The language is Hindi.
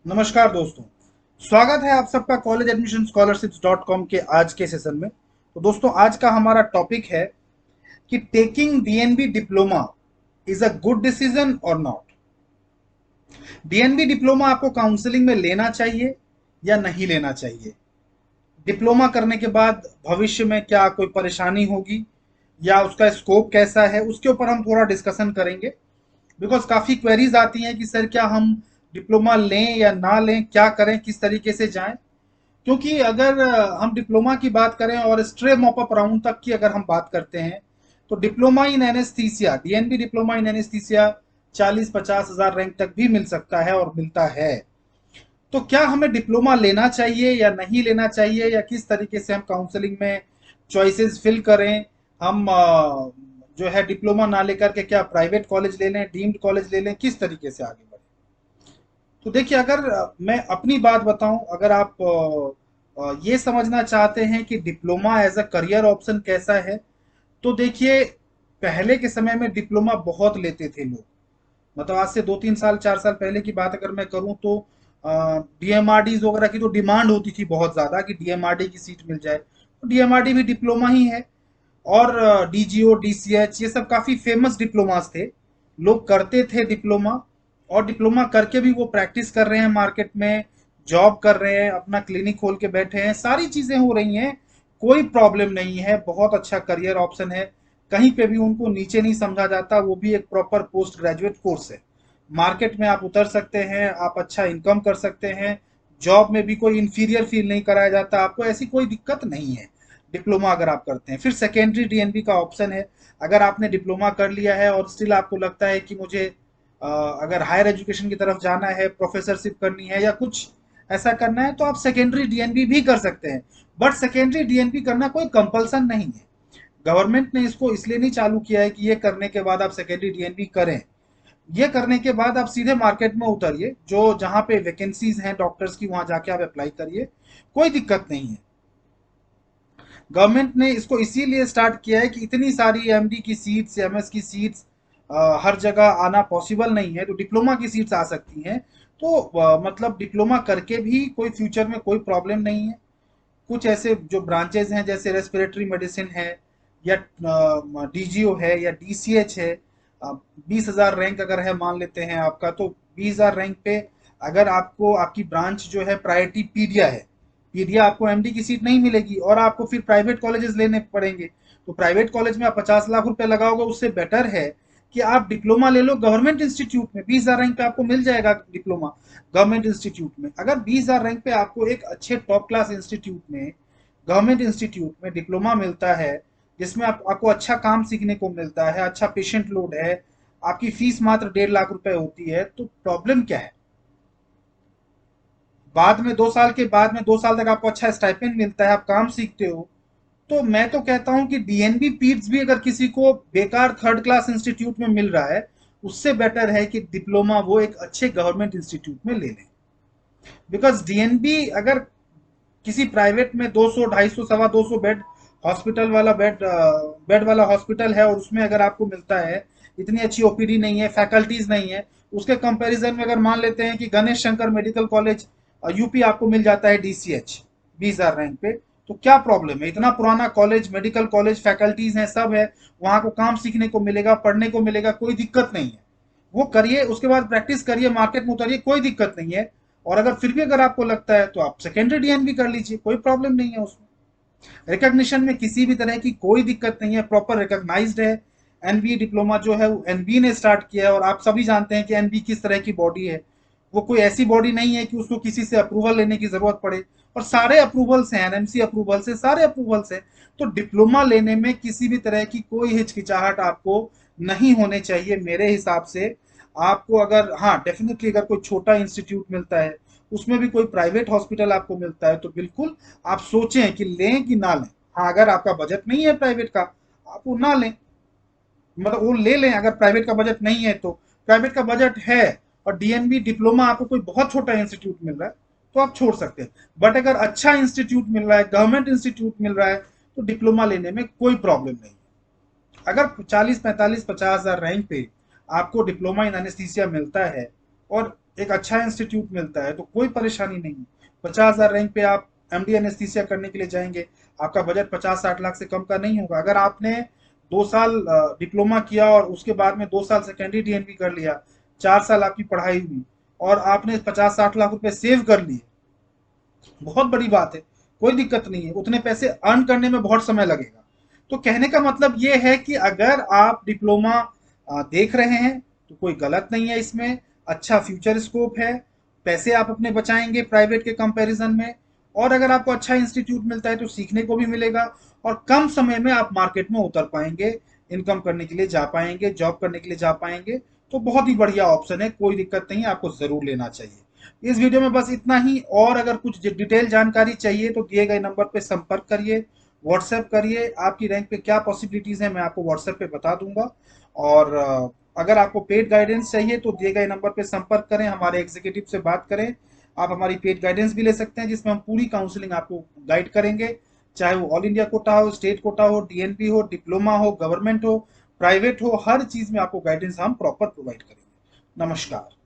नमस्कार दोस्तों। स्वागत है आप सबका कॉलेज एडमिशन स्कॉलरशिप्स.com के आज के सेशन में। तो दोस्तों, आज का हमारा टॉपिक है कि taking DNB diploma is a good decision और नॉट। डीएनबी डिप्लोमा आपको काउंसलिंग में लेना चाहिए या नहीं लेना चाहिए। डिप्लोमा करने के बाद भविष्य में क्या कोई परेशानी होगी या उसका स्कोप कैसा है, उसके ऊपर हम थोड़ा डिस्कशन करेंगे। बिकॉज काफ़ी क्वेरीज आती हैं कि सर क्या हम डिप्लोमा लें या ना लें, क्या करें, किस तरीके से जाएं। क्योंकि अगर हम डिप्लोमा की बात करें और स्ट्रे मॉप अप राउंड तक की अगर हम बात करते हैं, तो diploma in anaesthesia, DNB diploma in anaesthesia 40-50 हज़ार रैंक तक भी मिल सकता है और मिलता है। तो क्या हमें डिप्लोमा लेना चाहिए या नहीं लेना चाहिए, या किस तरीके से हम काउंसलिंग में चॉइसेस फिल करें। हम जो है डिप्लोमा ना लेकर के क्या प्राइवेट कॉलेज ले लें, डीम्ड कॉलेज ले लें, किस तरीके से आगे बढ़ें। तो देखिए, अगर मैं अपनी बात बताऊं, अगर आप ये समझना चाहते हैं कि diploma as a career option कैसा है, तो देखिए, पहले के समय में डिप्लोमा बहुत लेते थे लोग। मतलब आज से 2-3 साल 4 साल पहले की बात अगर मैं करूं, तो डीएमआरडी वगैरह की तो डिमांड होती थी बहुत ज्यादा कि डीएमआरडी की सीट मिल जाए। तो डीएमआरडी भी डिप्लोमा ही है। और डीजीओ डीसीएच ये सब काफी फेमस डिप्लोमास थे। लोग करते थे डिप्लोमा, और डिप्लोमा करके भी वो प्रैक्टिस कर रहे हैं मार्केट में, जॉब कर रहे हैं, अपना क्लिनिक खोल के बैठे हैं, सारी चीजें हो रही हैं। कोई प्रॉब्लम नहीं है, बहुत अच्छा करियर ऑप्शन है। कहीं पे भी उनको नीचे नहीं समझा जाता, वो भी एक प्रॉपर पोस्ट ग्रेजुएट कोर्स है। मार्केट में आप उतर सकते हैं, आप अच्छा इनकम कर सकते हैं। जॉब में भी कोई इंफीरियर फील नहीं कराया जाता आपको, ऐसी कोई दिक्कत नहीं है डिप्लोमा अगर आप करते हैं। फिर सेकेंडरी डीएनबी का ऑप्शन है। अगर आपने डिप्लोमा कर लिया है और स्टिल आपको लगता है कि मुझे अगर हायर एजुकेशन की तरफ जाना है, प्रोफेसरशिप करनी है या कुछ ऐसा करना है, तो आप सेकेंडरी डीएनबी भी कर सकते हैं। बट सेकेंडरी डीएनबी करना कोई कंपल्सन नहीं है। गवर्नमेंट ने इसको इसलिए नहीं चालू किया है कि ये करने के बाद आप सेकेंडरी डीएनबी करें। ये करने के बाद आप सीधे मार्केट में उतरिए, जो जहां पे वैकेंसीज हैं डॉक्टर्स की, वहां जाके आप अप्लाई करिए, कोई दिक्कत नहीं है। गवर्नमेंट ने इसको इसीलिए स्टार्ट किया है कि इतनी सारी एमडी की सीट्स, एमएस की सीट्स हर जगह आना पॉसिबल नहीं है, तो डिप्लोमा की सीट्स आ सकती हैं। तो मतलब डिप्लोमा करके भी कोई फ्यूचर में कोई प्रॉब्लम नहीं है। कुछ ऐसे जो ब्रांचेज हैं जैसे रेस्पिरेटरी मेडिसिन है, या डीजीओ है, या डीसीएच है। 20,000 रैंक अगर है मान लेते हैं आपका, तो 20,000 रैंक पे अगर आपको आपकी ब्रांच जो है प्रायोरिटी पीडिया है, पीडिया आपको एमडी की सीट नहीं मिलेगी और आपको फिर प्राइवेट कॉलेजेस लेने पड़ेंगे। तो प्राइवेट कॉलेज में आप 50 लाख रुपए लगाओगे, उससे बेटर है कि आप डिप्लोमा ले लो गवर्नमेंट इंस्टीट्यूट में। 20,000 रैंक पे आपको मिल जाएगा डिप्लोमा गवर्नमेंट इंस्टीट्यूट में। अगर 20,000 रैंक पे आपको एक अच्छे टॉप क्लास इंस्टीट्यूट में, गवर्नमेंट इंस्टीट्यूट में डिप्लोमा मिलता है, जिसमें आपको अच्छा काम सीखने को मिलता है, अच्छा पेशेंट लोड है, आपकी फीस मात्र 1.5 लाख रुपए होती है, तो प्रॉब्लम क्या है। बाद में 2 साल के बाद में 2 साल तक आपको अच्छा स्टाइपेंड मिलता है, आप काम सीखते हो। तो मैं तो कहता हूं कि डीएनबी पीट्स भी अगर किसी को बेकार थर्ड क्लास इंस्टीट्यूट में मिल रहा है, उससे बेटर है कि डिप्लोमा वो एक अच्छे गवर्नमेंट इंस्टीट्यूट में ले लें। बिकॉज डीएनबी अगर किसी प्राइवेट में 200 250 250 बेड हॉस्पिटल वाला बेड वाला हॉस्पिटल है, और उसमें अगर आपको मिलता है, इतनी अच्छी ओपीडी नहीं है, फैकल्टीज नहीं है, उसके कंपैरिजन में अगर मान लेते हैं कि Ganesh Shankar medical college UP आपको मिल जाता है डीसीएच 20,000 रैंक पे, तो क्या प्रॉब्लम है। इतना पुराना कॉलेज, मेडिकल कॉलेज, फैकल्टीज हैं, सब है, वहां को काम सीखने को मिलेगा, पढ़ने को मिलेगा, कोई दिक्कत नहीं है। वो करिए, उसके बाद प्रैक्टिस करिए, मार्केट में उतरिए, कोई दिक्कत नहीं है। और अगर फिर भी अगर आपको लगता है, तो आप सेकेंडरी डीएनबी कर लीजिए, कोई प्रॉब्लम नहीं है उसमें। रिकॉग्निशन में किसी भी तरह की कोई दिक्कत नहीं है, प्रॉपर रिकॉग्नाइज्ड है। एनबी डिप्लोमा जो है वो एनबी ने स्टार्ट किया है, और आप सभी जानते हैं कि एनबी किस तरह की बॉडी है। वो कोई ऐसी बॉडी नहीं है कि उसको किसी से अप्रूवल लेने की जरूरत पड़े। और सारे अप्रूवल्स हैं, एनएमसी अप्रूवल से सारे अप्रूवल्स हैं। तो डिप्लोमा लेने में किसी भी तरह की कोई हिचकिचाहट आपको नहीं होने चाहिए मेरे हिसाब से। आपको अगर, हाँ डेफिनेटली, अगर कोई छोटा इंस्टीट्यूट मिलता है, उसमें भी कोई प्राइवेट हॉस्पिटल आपको मिलता है, तो बिल्कुल आप सोचें कि लें कि ना लें। हाँ, अगर आपका बजट नहीं है प्राइवेट का, आप वो ना लें, मतलब वो ले लें अगर प्राइवेट का बजट नहीं है तो। प्राइवेट का बजट है और डीएनबी डिप्लोमा आपको कोई बहुत छोटा इंस्टीट्यूट मिल रहा है, तो आप छोड़ सकते हैं। बट अगर अच्छा इंस्टीट्यूट मिल रहा है, गवर्नमेंट इंस्टीट्यूट मिल रहा है, तो डिप्लोमा लेने में कोई प्रॉब्लम नहीं। अगर 40 45 50 हज़ार रैंक पे आपको डिप्लोमा इन एनेस्थीसिया मिलता है, और एक अच्छा इंस्टीट्यूट मिलता है, तो कोई परेशानी नहीं है। 50,000 रैंक पे आप एमडी एनेस्थीसिया करने के लिए जाएंगे, आपका बजट 50-60 लाख से कम का नहीं होगा। अगर आपने 2 साल डिप्लोमा किया और उसके बाद में 2 साल सेकेंडरी डीएनबी कर लिया, 4 साल आपकी पढ़ाई हुई और आपने 50-60 लाख रुपए सेव कर लिए, बहुत बड़ी बात है, कोई दिक्कत नहीं है। उतने पैसे अर्न करने में बहुत समय लगेगा। तो कहने का मतलब ये है कि अगर आप डिप्लोमा देख रहे हैं तो कोई गलत नहीं है इसमें, अच्छा फ्यूचर स्कोप है, पैसे आप अपने बचाएंगे प्राइवेट के कंपैरिजन में, और अगर आपको अच्छा इंस्टीट्यूट मिलता है तो सीखने को भी मिलेगा और कम समय में आप मार्केट में उतर पाएंगे, इनकम करने के लिए जा पाएंगे, जॉब करने के लिए जा पाएंगे। तो बहुत ही बढ़िया ऑप्शन है, कोई दिक्कत नहीं है, आपको जरूर लेना चाहिए। इस वीडियो में बस इतना ही, और अगर कुछ डिटेल जानकारी चाहिए तो दिए गए नंबर पे संपर्क करिए, व्हाट्सएप करिए। आपकी रैंक पे क्या पॉसिबिलिटीज है मैं आपको व्हाट्सएप पे बता दूंगा। और अगर आपको पेड गाइडेंस चाहिए तो दिए गए नंबर पे संपर्क करें, हमारे एग्जीक्यूटिव से बात करें। आप हमारी पेड गाइडेंस भी ले सकते हैं, जिसमें हम पूरी काउंसलिंग आपको गाइड करेंगे, चाहे वो ऑल इंडिया कोटा हो, स्टेट कोटा हो, डीएनपी हो, डिप्लोमा हो, गवर्नमेंट हो, प्राइवेट हो, हर चीज में आपको गाइडेंस हम प्रॉपर प्रोवाइड करेंगे। नमस्कार।